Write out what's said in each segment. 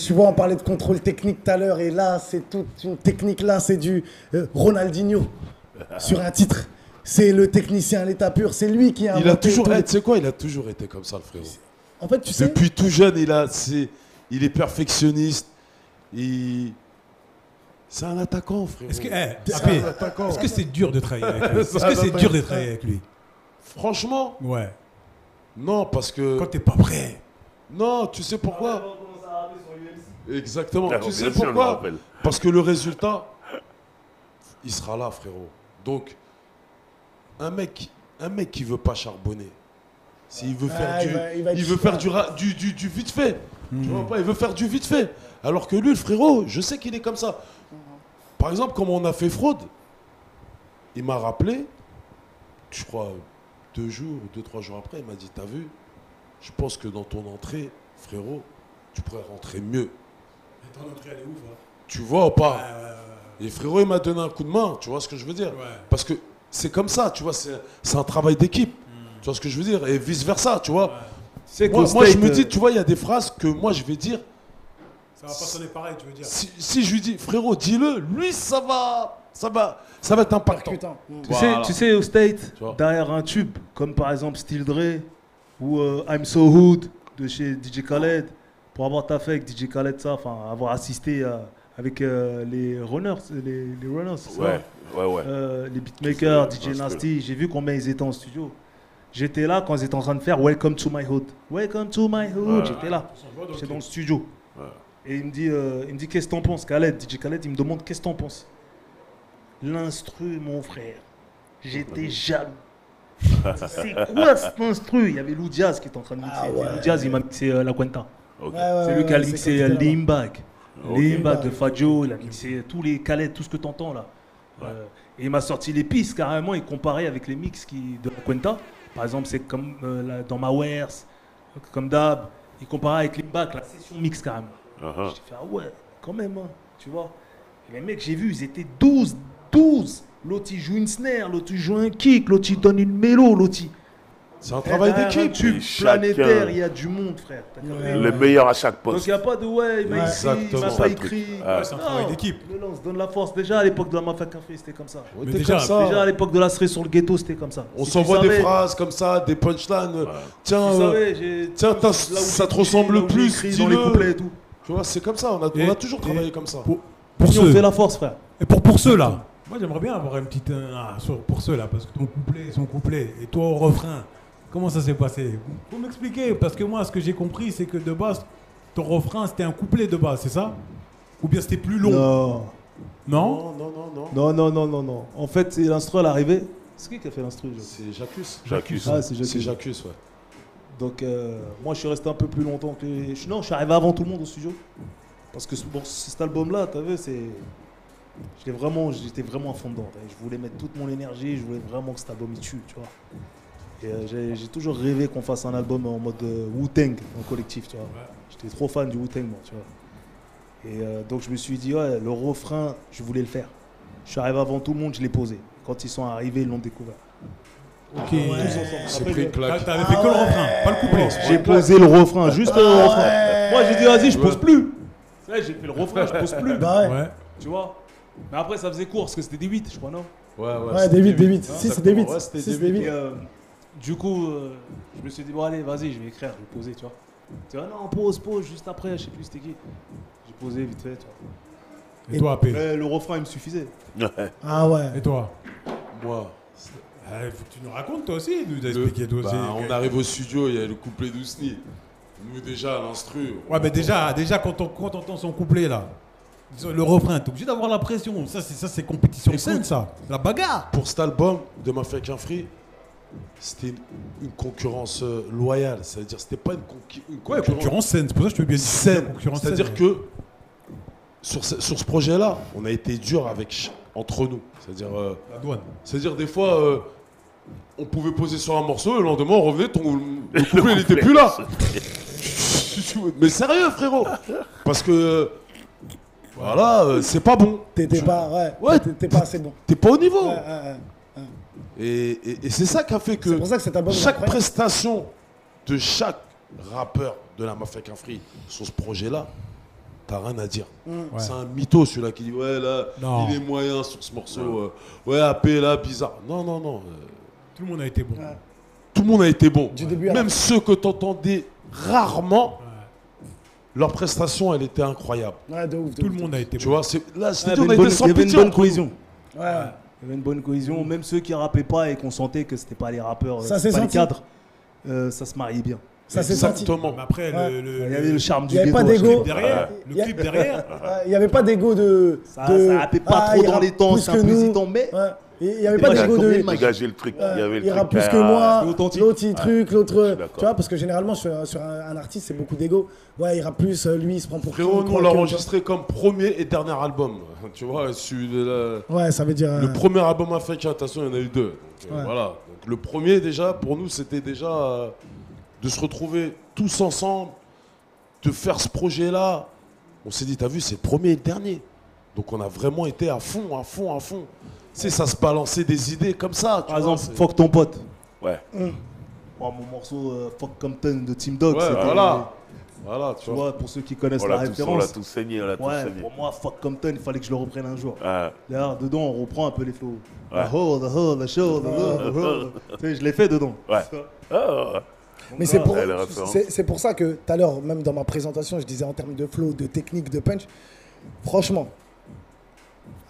Tu vois, on parlait de contrôle technique tout à l'heure, et là, c'est toute une technique, là, c'est du Ronaldinho sur un titre. C'est le technicien à l'état pur, c'est lui qui a Il a inventé toujours, tous les- tu sais quoi, il a toujours été comme ça, le frérot. En fait, tu sais, Depuis tout jeune, il est perfectionniste. C'est un attaquant, frérot. Est-ce que, C'est un attaquant. est-ce que c'est dur de travailler avec lui? Est-ce C'est un que c'est dur de attaquant. travailler avec lui? Franchement, Ouais. non, parce que... Quand t'es pas prêt. Non, tu sais pourquoi? Exactement. Ah, Tu bien sais sûr, je me pourquoi? rappelle. Parce que le résultat, il sera là, frérot. Donc, un mec qui veut pas charbonner, s'il veut faire il veut faire du vite fait. Tu vois pas, il veut faire du vite fait. Alors que lui, le frérot, je sais qu'il est comme ça. Par exemple, comme on a fait fraude, il m'a rappelé, je crois 2 jours ou 2-3 jours après, il m'a dit, t'as vu, je pense que dans ton entrée, frérot, tu pourrais rentrer mieux. Ton entrée, elle est ouf, hein. Tu vois ou pas? Et frérot, il m'a donné un coup de main, tu vois ce que je veux dire? Ouais. Parce que c'est comme ça, tu vois, c'est un travail d'équipe. Tu vois ce que je veux dire? Et vice-versa, tu vois. Moi, je me dis, tu vois, il y a des phrases que moi, je vais dire. Ça va pas sonner pareil, tu veux dire? Si je lui dis, frérot, dis-le, lui, ça va être impactant. putain. Tu sais, au State, Tu vois. derrière un tube, comme par exemple Still Dre ou I'm So Hood de chez DJ Khaled, pour avoir taffé avec DJ Khaled, ça, enfin, avoir assisté avec les runners, les runners, c'est ça Ouais. les beatmakers, DJ parce que- Nasty, j'ai vu combien ils étaient en studio. J'étais là quand ils étaient en train de faire Welcome to my hood. Welcome to my hood. J'étais là. J'étais dans le studio. Et il me dit qu'est-ce que t'en penses, Khaled? DJ Khaled, il me demande qu'est-ce que t'en penses. L'instru, mon frère. J'étais jaloux. C'est quoi cet instru? Il y avait Lou Diaz qui était en train de mixer. Lou Diaz, il m'a mixé La Cuenta. Ok. C'est lui qui a mixé quand il était là. Limback. Limback de Fadjo, il a mixé tous les Khaled, tout ce que t'entends là. Et il m'a sorti les pistes carrément, il comparait avec les mix de La Cuenta. Par exemple, c'est comme dans Ma Wares, comme Dab. Il comparait avec Limback, la session mix carrément. J'ai fait, ah ouais, quand même, hein, tu vois. Et les mecs, j'ai vu, ils étaient 12. L'autre, il joue une snare, l'autre, il joue un kick, l'autre, il donne une mélo, l'autre, il... C'est un travail d'équipe. tube Chacun- planétaire, il y a du monde, frère. T'as capté? Le meilleur à chaque Donc poste. il n'y a pas de ouais, il m'a écrit, il Exactement. m'a C'est pas ça, le truc. écrit. Ouais, c'est un travail d'équipe. Le lance, donne la force. Déjà à l'époque de la Mafia Café, c'était comme ça. Ouais, Mais t'es déjà, comme ça. Déjà à l'époque de la cerise sur le ghetto, c'était comme ça. On Si s'envoie tu des savais- phrases comme ça, des punchlines. Tiens, Tu savais, j'ai- tiens, là où ça te j'ai ressemble là où j'ai plus, écrit dans les dis-le. couplets et tout. tu vois, c'est comme ça. On Et- a toujours travaillé comme ça. Pour Puis on ceux, fait la force, frère. et pour ceux là, moi j'aimerais bien avoir une petite. Pour ceux là, parce que son couplet, et toi au refrain, comment ça s'est passé? Faut m'expliquer, parce que moi ce que j'ai compris, c'est que de base, ton refrain c'était un couplet de base, c'est ça? Ou bien c'était plus long? Non. Non? Non. En fait, c'est l'instru à l'arrivée. C'est qui a fait l'instru? C'est Jacques. J'accuse. Ah, c'est Jacques. C'est Jacques, ouais. Donc, moi, je suis resté un peu plus longtemps que. Non, je suis arrivé avant tout le monde au studio. Parce que bon, cet album-là, t'as vu, c'est. J'étais vraiment à fond dedans. Je voulais mettre toute mon énergie, je voulais vraiment que cet album il tue, tu vois. Et j'ai toujours rêvé qu'on fasse un album en mode Wu-Tang, en collectif, tu vois. J'étais trop fan du Wu-Tang, moi, tu vois. Et donc, je me suis dit, ouais, le refrain, je voulais le faire. Je suis arrivé avant tout le monde, je l'ai posé. Quand ils sont arrivés, ils l'ont découvert. Ok. Tous ensemble. C'est pris une claque. T'avais fait que le refrain, pas le couplet. J'ai posé le refrain, juste le refrain. Moi, j'ai dit, vas-y, je pose plus. C'est vrai, j'ai fait le refrain, je pose plus. Bah ouais. Ouais. Tu vois. Mais après, ça faisait court, parce que c'était des 8, je crois, non? Ouais, des 8. Si, c'est des 8. Ouais, c'était Si, des c'est des 8. Et du coup, je me suis dit, bon, allez, vas-y, je vais écrire, je vais poser, tu vois. Tu vois, non, pose, juste après, je sais plus c'était qui. J'ai posé vite fait, tu vois. Et toi, AP? Mais le refrain, il me suffisait. Ah ouais. Et toi? Moi, Faut que tu nous racontes toi aussi, nous expliquer toi aussi. on arrive au studio, il y a le couplet d'Ousni. Nous déjà, l'instru. Ouais, mais déjà quand on entend son couplet là, le refrain, t'es obligé d'avoir la pression. Ça c'est compétition saine, ça. La bagarre. Pour cet album de Mafia qu'un Free, c'était une concurrence loyale. C'est-à-dire, c'était pas une Ouais, concurrence saine. C'est pour ça que je te veux bien dire saine. concurrence C'est-à-dire saine. que sur ce projet-là, on a été dur entre nous. C'est-à-dire, La douane. des fois, on pouvait poser sur un morceau, et le lendemain, on revenait, le couplet, il était plus là. Mais sérieux, frérot. Parce que, voilà, c'est pas bon. T'étais pas, Ouais, t'étais pas assez bon. T'es pas au niveau. Ouais. Et c'est ça qui a fait que C'est pour ça que cet album est chaque incroyable. prestation de chaque rappeur de la Mafia qu'un Free sur ce projet-là, t'as rien à dire. Ouais. C'est un mytho celui-là qui dit ouais là Non. il est moyen sur ce morceau. Ouais AP là bizarre. Non. Tout le monde a été bon. Ouais. Tout le monde a été bon. Du début à la Même ceux que t'entendais rarement, leur prestation elle était incroyable. Ouais, de ouf. Tout le monde a été Tu bon. vois, là je t'ai Il dit, y on avait a été sans une pitié bonne entre nous. cohésion. Ouais. Il y avait une bonne cohésion. Même ceux qui rappaient pas et qu'on sentait que c'était pas les rappeurs, Ça c'était s'est pas les senti. cadres, ça se mariait bien. Ça s'est senti. Exactement. Mais après, Ouais. Il y avait le charme Il du y avait ghetto. pas à chaque d'ego. fois. derrière, le Y a- clip derrière. Il n'y avait pas d'ego de. Ça de- rappait pas Ah, trop il dans rappe les temps, plus c'est que un peu nous. hésitant, mais Ouais. Il n'y avait Et pas moi, d'ego j'ai de. compris Dégager le truc. Il y avait le Il rappe truc. plus que ah, moi, c'est authentique. l'autre il truc, l'autre. d'accord. Tu vois, parce que généralement sur un artiste, c'est beaucoup d'ego. Ouais, il rappe plus, lui il se prend pour qui, Frérot, il nous croit on l'a que- enregistré comme premier et dernier album. Tu vois, Ouais, ça veut dire. le premier album africain, attention, il y en a eu 2. Donc, Ouais. voilà. Donc, le premier, déjà, pour nous, c'était déjà de se retrouver tous ensemble, de faire ce projet-là. On s'est dit, t'as vu, c'est le premier et le dernier. Donc on a vraiment été à fond. Tu sais, ça se balançait des idées comme ça. Tu par vois, exemple, c'est- Fuck ton pote. Ouais. Oh, mon morceau Fuck Compton de Team Dog. Ouais, c'était- voilà, Tu vois, pour ceux qui connaissent On la l'a référence. tous saigné, on l'a tous Ouais, saigné. pour moi, Fuck Compton, il fallait que je le reprenne un jour. Ouais. D'ailleurs, dedans, on reprend un peu les flows. Ouais. The hole, the show, the love, the hole. Tu sais, je l'ai fait dedans. Ouais. Ah, Mais c'est pour, Ouais, les références. c'est pour ça que tout à l'heure, même dans ma présentation, je disais en termes de flow, de technique, de punch, franchement,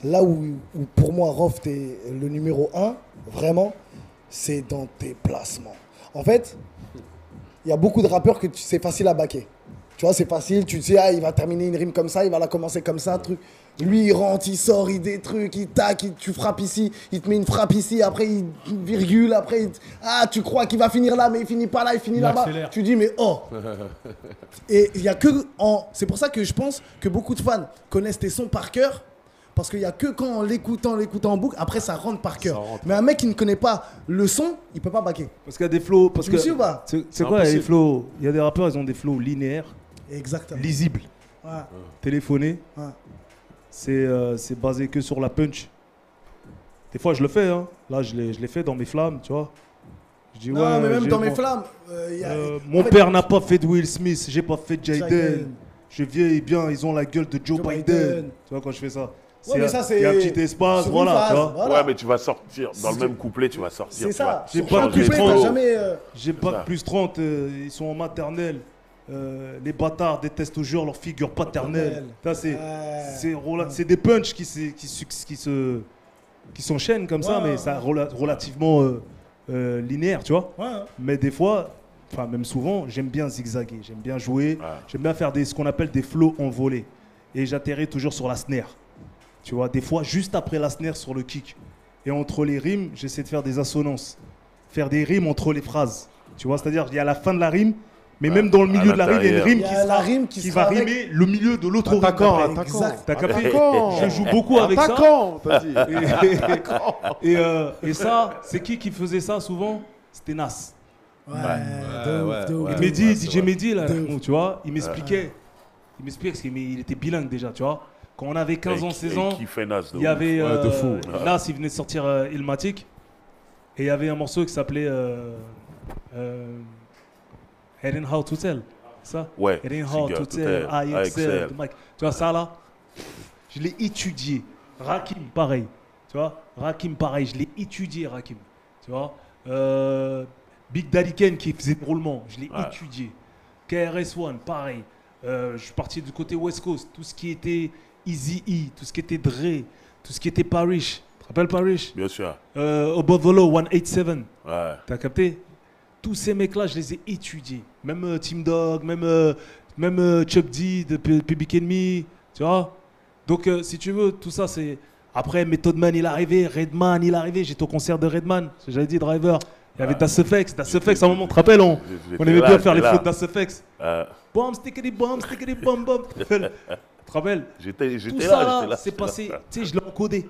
là où pour moi, Rof, t'es le numéro 1, vraiment, c'est dans tes placements. En fait, il y a beaucoup de rappeurs que c'est facile à baquer. Tu vois, c'est facile, tu sais, ah, il va terminer une rime comme ça, il va la commencer comme ça, truc. Lui, il rentre, il sort, il des trucs, il tac, tu frappes ici, il te met une frappe ici, après il virgule, après ah, tu crois qu'il va finir là, mais il finit pas là, il finit Il là-bas. accélère. Tu dis, mais oh. Et il y a que c'est pour ça que je pense que beaucoup de fans connaissent tes sons par cœur. Parce qu'il n'y a que quand en l'écoutant en boucle, après ça rentre par cœur. rentre. Mais un mec qui ne connaît pas le son, il peut pas baquer. Parce qu'il y a des flows. Parce Tu me que suis ou pas? c'est C'est quoi, il y a des impossible. flows. Il y a des rappeurs, ils ont des flows linéaires, Exactement. lisibles, Ouais, téléphonés. ouais. C'est basé que sur la punch. Des fois, je le fais. Hein. Là, je l'ai fait dans mes flammes, tu vois. Je dis, Non, ouais, mais même j'ai dans mon- mes flammes, il y a. Mon en fait, père n'a pas fait de Will Smith, j'ai pas fait de Jaden. Jaden. Je vieillis bien, ils ont la gueule de Joe Joe Biden. Biden. Tu vois, quand je fais ça. Ouais, mais ça, c'est Il y a un petit espace, sur une voilà, phase, tu vois. voilà. Ouais, mais tu vas sortir. Dans le même couplet, tu vas sortir. C'est tu ça. vois. J'ai Sur pas chaque plus couplet, 30. t'as jamais. J'ai ça. pas plus 30, ils sont en maternelle. Les bâtards détestent toujours leur figure paternelle. Ça, c'est des punchs qui s'enchaînent comme ça, Ouais, mais ça relativement linéaire, tu vois. Ouais, hein. Mais des fois, enfin même souvent, j'aime bien zigzaguer, j'aime bien jouer, j'aime bien faire ce qu'on appelle des flows envolés. Et j'atterris toujours sur la snare. Tu vois, des fois juste après la snare sur le kick. Et entre les rimes, j'essaie de faire des assonances. Faire des rimes entre les phrases. Tu vois, c'est-à-dire, il y a la fin de la rime, mais même dans le milieu à de la rime, il y a une l'intérieur. rime Il y qui, a la rime qui va sera avec- rimer le milieu de l'autre rime. Attaquant, d'après. attaquant. Exact. T'as capté? Attaquant. Je joue beaucoup avec ça. Attaquant, t'as dit. Et ça, c'est qui faisait ça souvent? C'était Nas. Ouais, de ouf, de ouf, ouais. de Mehdi, ouf. DJ Mehdi, là, De ouf. tu vois, il m'expliquait. Il m'expliquait parce qu'il était bilingue déjà, tu vois. Quand on avait 15 ans, 16 ans, Qui fait Nas de il y avait Ouais, de fou. Nas, il venait de sortir Illmatic. Et il y avait un morceau qui s'appelait It ain't how to tell. Ça? Ouais. It ain't how to tell. I excel. The mic. Tu vois ça là? Je l'ai étudié. Rakim, pareil. Tu vois? Rakim, pareil. Je l'ai étudié, Rakim. Tu vois? Big Daddy Kane qui faisait des roulements. Je l'ai étudié. KRS-One, pareil. Je suis parti du côté West Coast. Tout ce qui était Eazy-E, tout ce qui était Dre, tout ce qui était Parrish. Tu te rappelles Parrish? Bien sûr. Above the Law, 187. Ouais. T'as capté? Tous ces mecs-là, je les ai étudiés. Même Team Dog, même Chuck D de Public Enemy, tu vois. Donc, si tu veux, tout ça, c'est... Après, Method Man, il est arrivé, Redman, il est arrivé. J'étais au concert de Redman, j'avais dit Driver. Il y avait Das FX. Das FX, à un moment, tu te rappelles, on aimait bien faire les flots de Das FX. Bomb, stickity, bomb, bomb. Tu te rappelles? J'étais Tout là, ça, j'étais là, là. c'est passé. Tu sais, je l'ai encodé.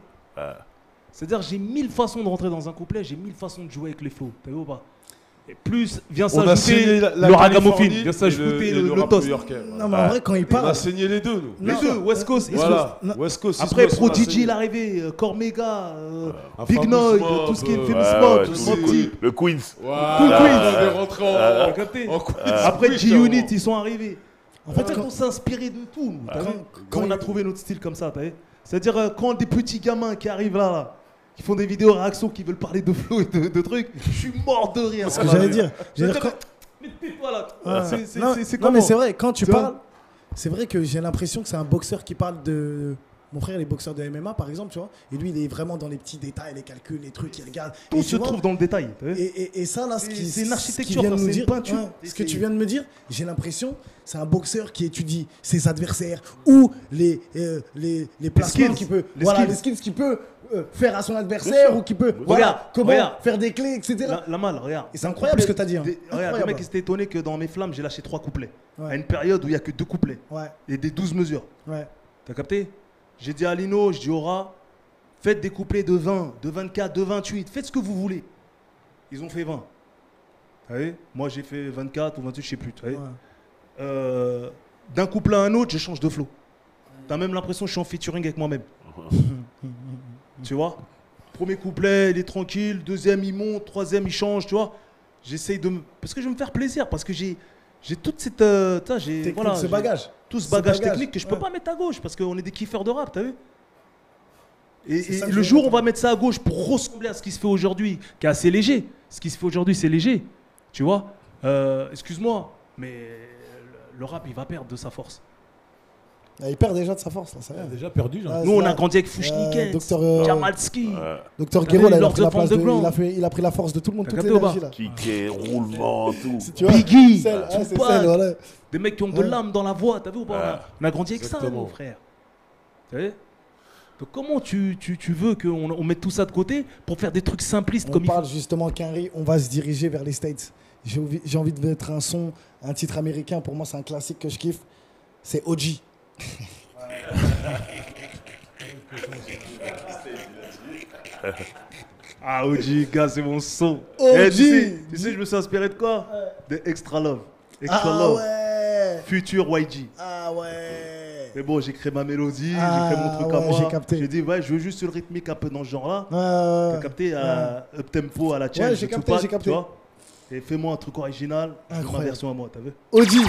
C'est-à-dire, j'ai 1000 façons de rentrer dans un couplet, j'ai 1000 façons de jouer avec les flows. T'as vu ou pas? Et plus vient On a s'ajouter saigné le ragamuffin, Californie vient et s'ajouter et le rap toast. new-yorkais. Non, mais en vrai, quand il On a parle. saigné les deux, nous. Les Non. deux, West Coast, East Voilà, Coast. West Coast, East Après, Coast, on a Prodigy, saigné. il est arrivé, Cormega, Big Famous Noise, Mob, tout ce qui est ouais, Famous Ouais, Mob, ouais, tout tout ce qui est... le Queens. Voilà, Cool Queens. on est rentré T'as en capté? Queens. Après, Oui, G-Unit, clairement. ils sont arrivés. En fait, on s'est inspiré de tout, nous. T'as vu quand on a trouvé notre style comme ça, t'as vu. C'est-à-dire, quand des petits gamins qui arrivent là, qui font des vidéos réactions, qui veulent parler de flow et de trucs, je suis mort de rire. Ce que j'allais dire. Mais tais-toi là. Non, C'est non, comment mais c'est vrai, quand tu Tu vois parles, c'est vrai que j'ai l'impression que c'est un boxeur qui parle de. Mon frère, il est boxeur de MMA, par exemple, tu vois. Et lui, il est vraiment dans les petits détails, les calculs, les trucs, il regarde. Tout Et se tu vois, trouve dans le détail. t'as vu Et ça, là, C'est une ce architecture, qu'il vient de ça, nous c'est dire, une peinture. ce que tu viens de me dire, j'ai l'impression, c'est un boxeur qui étudie ses adversaires ou les placements skills. qu'il peut, Les voilà, skills. les skills qu'il peut faire à son adversaire ou qu'il peut, voilà, comment faire des clés, etc. La malle, regarde. Et c'est incroyable ce que t'as dit. Hein. Regarde, le Incroyable. mec, il s'était étonné que dans mes flammes, j'ai lâché 3 couplets. Ouais. À une période où il n'y a que 2 couplets. Ouais, Et des 12 mesures. ouais. T'as capté? J'ai dit à Lino, je dis Aura, faites des couplets de 20, de 24, de 28, faites ce que vous voulez. Ils ont fait 20. T'as vu? Moi j'ai fait 24 ou 28, je sais plus. T'as vu? Ouais. D'un couplet à un autre, je change de flow. T'as même l'impression que je suis en featuring avec moi-même. Tu vois? Premier couplet, il est tranquille, deuxième il monte, troisième il change, tu vois? J'essaye de me... Parce que je veux me faire plaisir, parce que j'ai toute cette... j'ai, Technique, ce j'ai bagage. tout ce Ce bagage bagage, technique que je peux ouais. pas mettre à gauche, parce qu'on est des kiffeurs de rap, t'as vu? Et C'est ça que le je jour où veux on va mettre ça à gauche pour ressembler à ce qui se fait aujourd'hui, qui est assez léger. Ce qui se fait aujourd'hui, c'est léger. Tu vois? Excuse-moi, mais le rap, il va perdre de sa force. Il perd déjà de sa force, là, ça Il a va. déjà perdu, genre. Ah, Nous, on là, a grandi avec Fouchniquet, Docteur Jamalski. Docteur T'as Guéraud, vu, là, il a Lord pris la of place de, Underground. il a pris la force de tout le monde, T'as toute capté ou pas l'énergie, là. Kické, roulement, tout. Tu vois, Biggie, celle, c'est Tupac. celle, voilà. Des mecs qui ont de Ouais. l'âme dans la voix, t'as vu ou pas? Ouais. On a grandi avec Exactement. ça, mon frère. T'as vu? Donc comment tu veux qu'on mette tout ça de côté pour faire des trucs simplistes On comme il faut? parle justement qu'Henry, on va se diriger vers les States. J'ai envie de mettre un son, un titre américain. Pour moi, c'est un classique que je kiffe. C'est OG. Ah, OG, gars, c'est mon son. OG. Eh, tu sais, je me suis inspiré de quoi? De Extra Love. Extra Ah Love. ouais. Futur YG. Ah ouais. Mais bon, j'ai créé ma mélodie, Ah, j'ai créé mon truc à ouais, moi. j'ai capté. J'ai dit, ouais, je veux juste le rythmique un peu dans ce genre-là. T'as Ouais. capté up tempo à la chaîne. Ouais, j'ai capté, j'ai capté. Et fais-moi un truc original, je fais ma Incroyable. version à moi, t'as vu? OG.